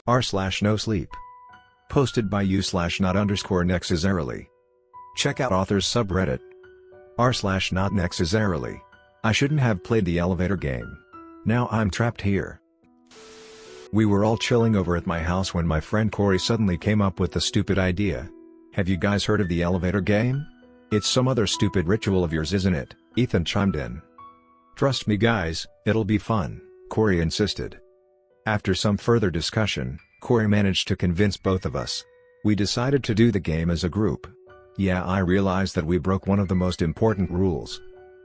r/nosleep. Posted by u/not_necessarily. Check out author's subreddit. r/not necessarily. I shouldn't have played the elevator game. Now I'm trapped here. We were all chilling over at my house when my friend Cory suddenly came up with the stupid idea. Have you guys heard of the elevator game? It's some other stupid ritual of yours, isn't it? Ethan chimed in. Trust me guys, it'll be fun, Cory insisted. After some further discussion, Cory managed to convince both of us. We decided to do the game as a group. Yeah, I realized that we broke one of the most important rules.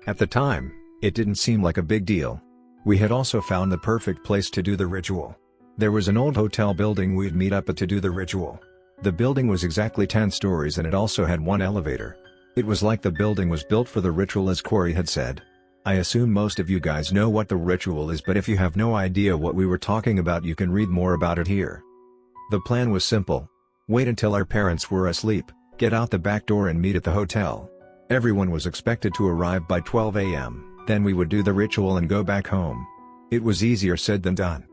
At the time, it didn't seem like a big deal. We had also found the perfect place to do the ritual. There was an old hotel building we'd meet up at to do the ritual. The building was exactly 10 stories and it also had one elevator. It was like the building was built for the ritual, as Cory had said. I assume most of you guys know what the ritual is, but if you have no idea what we were talking about, you can read more about it here. The plan was simple. Wait until our parents were asleep, get out the back door and meet at the hotel. Everyone was expected to arrive by 12 a.m., then we would do the ritual and go back home. It was easier said than done.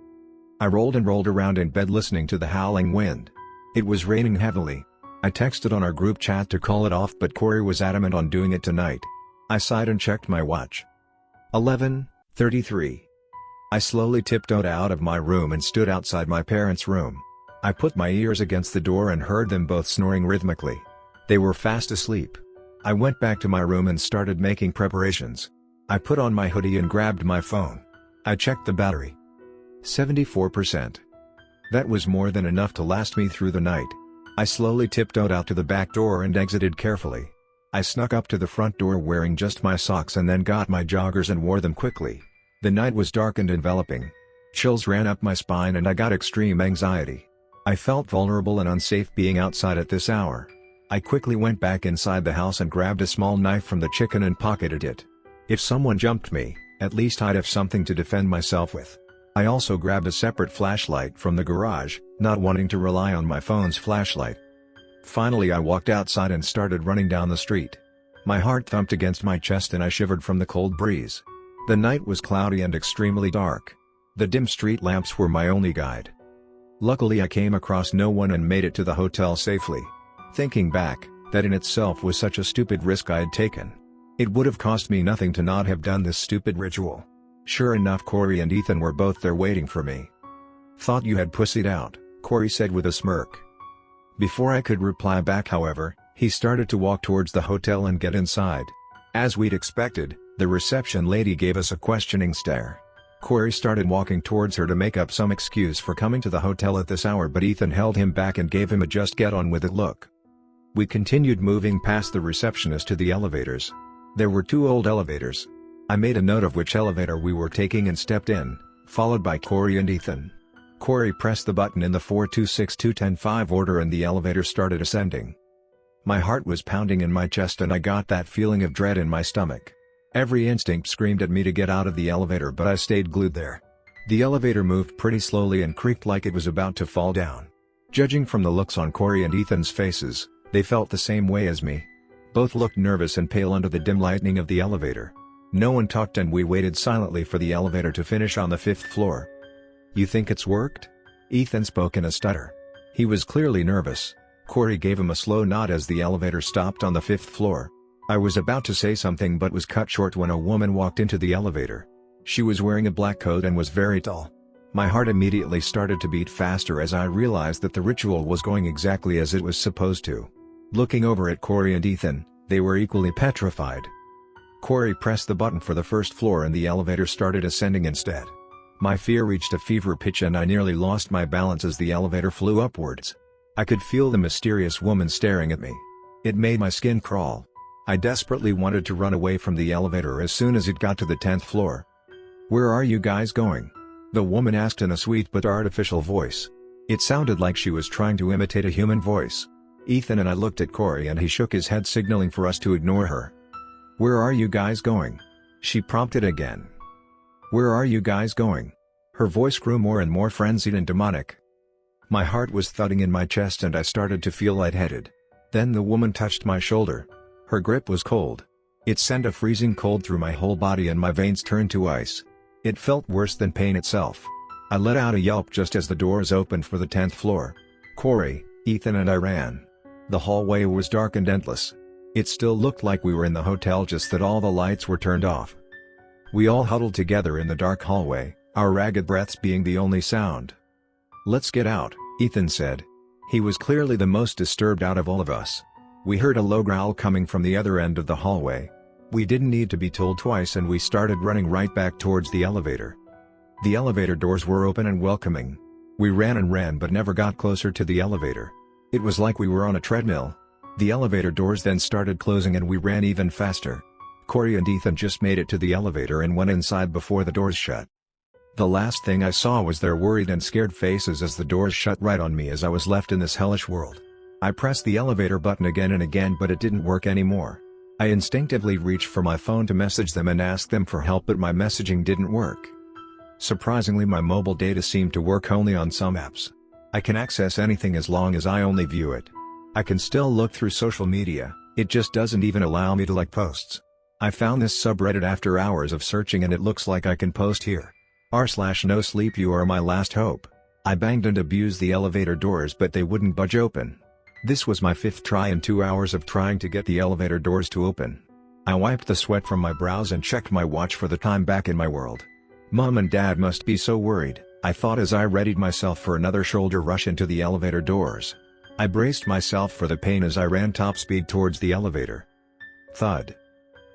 I rolled and rolled around in bed listening to the howling wind. It was raining heavily. I texted on our group chat to call it off, but Cory was adamant on doing it tonight. I sighed and checked my watch. 11:33. I slowly tiptoed out of my room and stood outside my parents' room. I put my ears against the door and heard them both snoring rhythmically. They were fast asleep. I went back to my room and started making preparations. I put on my hoodie and grabbed my phone. I checked the battery. 74%. That was more than enough to last me through the night. I slowly tiptoed out to the back door and exited carefully. I snuck up to the front door wearing just my socks and then got my joggers and wore them quickly. The night was dark and enveloping. Chills ran up my spine and I got extreme anxiety. I felt vulnerable and unsafe being outside at this hour. I quickly went back inside the house and grabbed a small knife from the chicken and pocketed it. If someone jumped me, at least I'd have something to defend myself with. I also grabbed a separate flashlight from the garage, not wanting to rely on my phone's flashlight. Finally I walked outside and started running down the street. My heart thumped against my chest and I shivered from the cold breeze. The night was cloudy and extremely dark. The dim street lamps were my only guide. Luckily I came across no one and made it to the hotel safely. Thinking back, that in itself was such a stupid risk I had taken. It would have cost me nothing to not have done this stupid ritual. Sure enough, Cory and Ethan were both there waiting for me. Thought you had pussied out, Cory said with a smirk. Before I could reply back, however, he started to walk towards the hotel and get inside. As we'd expected, the reception lady gave us a questioning stare. Cory started walking towards her to make up some excuse for coming to the hotel at this hour, but Ethan held him back and gave him a just get on with it look. We continued moving past the receptionist to the elevators. There were 2 old elevators. I made a note of which elevator we were taking and stepped in, followed by Cory and Ethan. Cory pressed the button in the 426-210-5 order and the elevator started ascending. My heart was pounding in my chest and I got that feeling of dread in my stomach. Every instinct screamed at me to get out of the elevator, but I stayed glued there. The elevator moved pretty slowly and creaked like it was about to fall down. Judging from the looks on Cory and Ethan's faces, they felt the same way as me. Both looked nervous and pale under the dim lighting of the elevator. No one talked and we waited silently for the elevator to finish on the 5th floor. You think it's worked? Ethan spoke in a stutter. He was clearly nervous. Cory gave him a slow nod as the elevator stopped on the 5th floor. I was about to say something but was cut short when a woman walked into the elevator. She was wearing a black coat and was very tall. My heart immediately started to beat faster as I realized that the ritual was going exactly as it was supposed to. Looking over at Cory and Ethan, they were equally petrified. Cory pressed the button for the 1st floor and the elevator started ascending instead. My fear reached a fever pitch and I nearly lost my balance as the elevator flew upwards. I could feel the mysterious woman staring at me. It made my skin crawl. I desperately wanted to run away from the elevator as soon as it got to the 10th floor. "Where are you guys going?" the woman asked in a sweet but artificial voice. It sounded like she was trying to imitate a human voice. Ethan and I looked at Cory and he shook his head, signaling for us to ignore her. "Where are you guys going?" she prompted again. "Where are you guys going?" Her voice grew more and more frenzied and demonic. My heart was thudding in my chest and I started to feel lightheaded. Then the woman touched my shoulder. Her grip was cold. It sent a freezing cold through my whole body and my veins turned to ice. It felt worse than pain itself. I let out a yelp just as the doors opened for the 10th floor. Cory, Ethan and I ran. The hallway was dark and endless. It still looked like we were in the hotel, just that all the lights were turned off. We all huddled together in the dark hallway, our ragged breaths being the only sound. "Let's get out," Ethan said. He was clearly the most disturbed out of all of us. We heard a low growl coming from the other end of the hallway. We didn't need to be told twice and we started running right back towards the elevator. The elevator doors were open and welcoming. We ran and ran but never got closer to the elevator. It was like we were on a treadmill. The elevator doors then started closing and we ran even faster. Cory and Ethan just made it to the elevator and went inside before the doors shut. The last thing I saw was their worried and scared faces as the doors shut right on me as I was left in this hellish world. I pressed the elevator button again and again but it didn't work anymore. I instinctively reached for my phone to message them and ask them for help, but my messaging didn't work. Surprisingly, my mobile data seemed to work only on some apps. I can access anything as long as I only view it. I can still look through social media, it just doesn't even allow me to like posts. I found this subreddit after hours of searching and it looks like I can post here. r/Nosleep, you are my last hope. I banged and abused the elevator doors but they wouldn't budge open. This was my 5th try in 2 hours of trying to get the elevator doors to open. I wiped the sweat from my brows and checked my watch for the time back in my world. Mom and Dad must be so worried, I thought as I readied myself for another shoulder rush into the elevator doors. I braced myself for the pain as I ran top speed towards the elevator. Thud.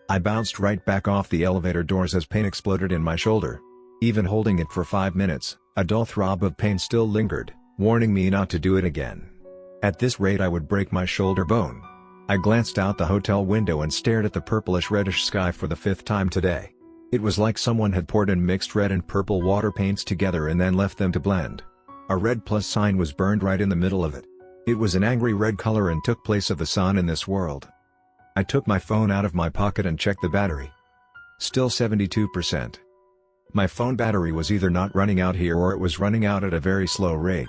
I bounced right back off the elevator doors as pain exploded in my shoulder. Even holding it for 5 minutes, a dull throb of pain still lingered, warning me not to do it again. At this rate I would break my shoulder bone. I glanced out the hotel window and stared at the purplish-reddish sky for the 5th time today. It was like someone had poured in mixed red and purple water paints together and then left them to blend. A red plus sign was burned right in the middle of it. It was an angry red color and took place of the sun in this world. I took my phone out of my pocket and checked the battery. Still 72%. My phone battery was either not running out here or it was running out at a very slow rate.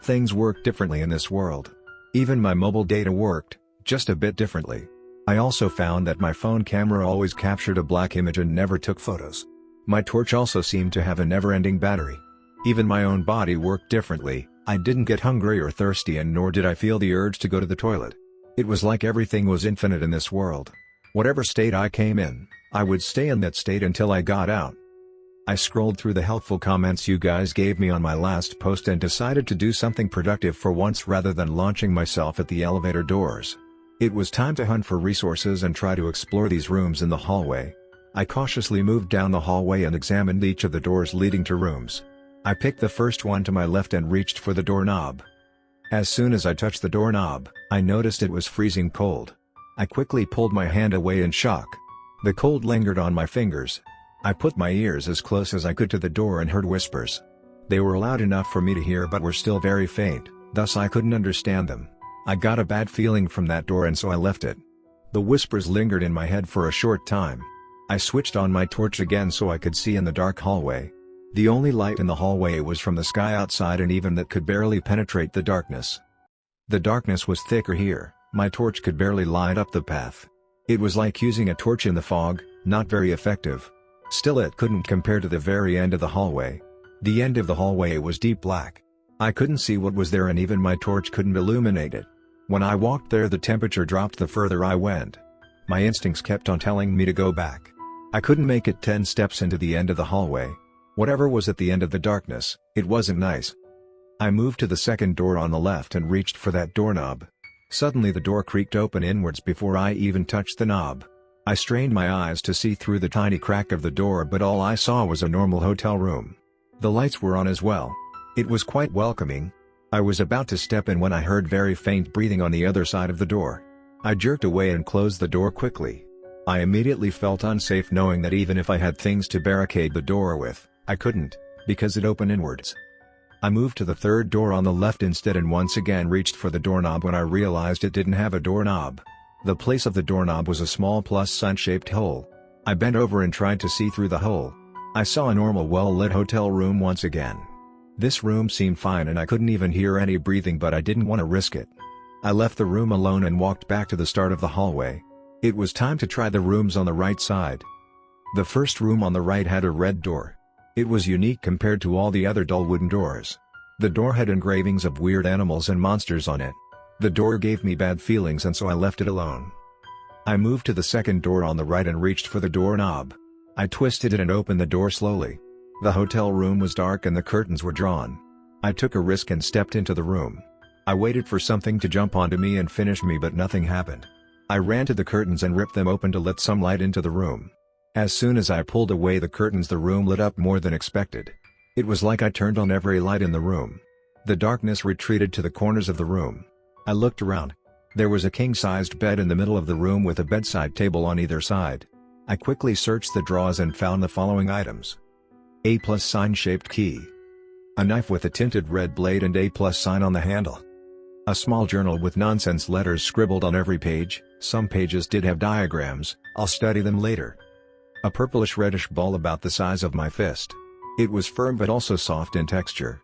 Things work differently in this world. Even my mobile data worked, just a bit differently. I also found that my phone camera always captured a black image and never took photos. My torch also seemed to have a never-ending battery. Even my own body worked differently. I didn't get hungry or thirsty and nor did I feel the urge to go to the toilet. It was like everything was infinite in this world. Whatever state I came in, I would stay in that state until I got out. I scrolled through the helpful comments you guys gave me on my last post and decided to do something productive for once rather than launching myself at the elevator doors. It was time to hunt for resources and try to explore these rooms in the hallway. I cautiously moved down the hallway and examined each of the doors leading to rooms. I picked the first one to my left and reached for the doorknob. As soon as I touched the doorknob, I noticed it was freezing cold. I quickly pulled my hand away in shock. The cold lingered on my fingers. I put my ears as close as I could to the door and heard whispers. They were loud enough for me to hear but were still very faint, thus I couldn't understand them. I got a bad feeling from that door and so I left it. The whispers lingered in my head for a short time. I switched on my torch again so I could see in the dark hallway. The only light in the hallway was from the sky outside and even that could barely penetrate the darkness. The darkness was thicker here, my torch could barely light up the path. It was like using a torch in the fog, not very effective. Still it couldn't compare to the very end of the hallway. The end of the hallway was deep black. I couldn't see what was there and even my torch couldn't illuminate it. When I walked there the temperature dropped the further I went. My instincts kept on telling me to go back. I couldn't make it 10 steps into the end of the hallway. Whatever was at the end of the darkness, it wasn't nice. I moved to the second door on the left and reached for that doorknob. Suddenly the door creaked open inwards before I even touched the knob. I strained my eyes to see through the tiny crack of the door but all I saw was a normal hotel room. The lights were on as well. It was quite welcoming. I was about to step in when I heard very faint breathing on the other side of the door. I jerked away and closed the door quickly. I immediately felt unsafe knowing that even if I had things to barricade the door with, I couldn't, because it opened inwards. I moved to the third door on the left instead and once again reached for the doorknob when I realized it didn't have a doorknob. The place of the doorknob was a small plus sign-shaped hole. I bent over and tried to see through the hole. I saw a normal well-lit hotel room once again. This room seemed fine and I couldn't even hear any breathing but I didn't want to risk it. I left the room alone and walked back to the start of the hallway. It was time to try the rooms on the right side. The first room on the right had a red door. It was unique compared to all the other dull wooden doors. The door had engravings of weird animals and monsters on it. The door gave me bad feelings and so I left it alone. I moved to the second door on the right and reached for the doorknob. I twisted it and opened the door slowly. The hotel room was dark and the curtains were drawn. I took a risk and stepped into the room. I waited for something to jump onto me and finish me, but nothing happened. I ran to the curtains and ripped them open to let some light into the room. As soon as I pulled away the curtains, the room lit up more than expected. It was like I turned on every light in the room. The darkness retreated to the corners of the room. I looked around. There was a king-sized bed in the middle of the room with a bedside table on either side. I quickly searched the drawers and found the following items. A+ sign-shaped key. A knife with a tinted red blade and A+ sign on the handle. A small journal with nonsense letters scribbled on every page. Some pages did have diagrams. I'll study them later. A purplish-reddish ball about the size of my fist. It was firm but also soft in texture.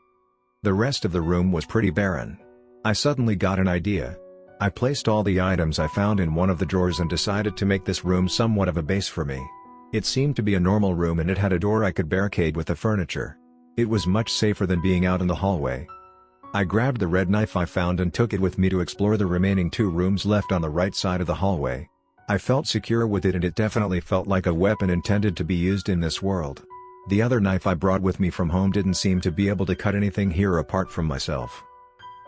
The rest of the room was pretty barren. I suddenly got an idea. I placed all the items I found in one of the drawers and decided to make this room somewhat of a base for me. It seemed to be a normal room and it had a door I could barricade with the furniture. It was much safer than being out in the hallway. I grabbed the red knife I found and took it with me to explore the remaining 2 rooms left on the right side of the hallway. I felt secure with it and it definitely felt like a weapon intended to be used in this world. The other knife I brought with me from home didn't seem to be able to cut anything here apart from myself.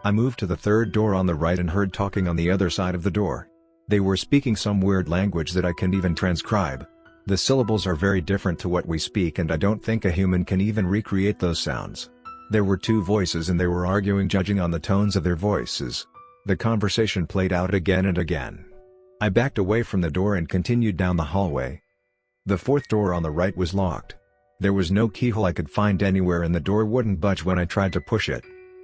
I moved to the third door on the right and heard talking on the other side of the door. They were speaking some weird language that I can't even transcribe. The syllables are very different to what we speak and I don't think a human can even recreate those sounds. There were 2 voices and they were arguing, judging on the tones of their voices. The conversation played out again and again. I backed away from the door and continued down the hallway. The 4th door on the right was locked. There was no keyhole I could find anywhere and the door wouldn't budge when I tried to push it.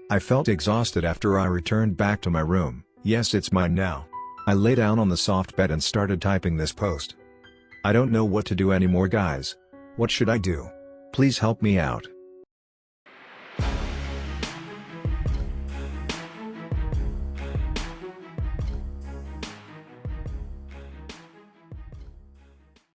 I felt exhausted after I returned back to my room. Yes, it's mine now. I lay down on the soft bed and started typing this post. I don't know what to do anymore, guys. What should I do? Please help me out.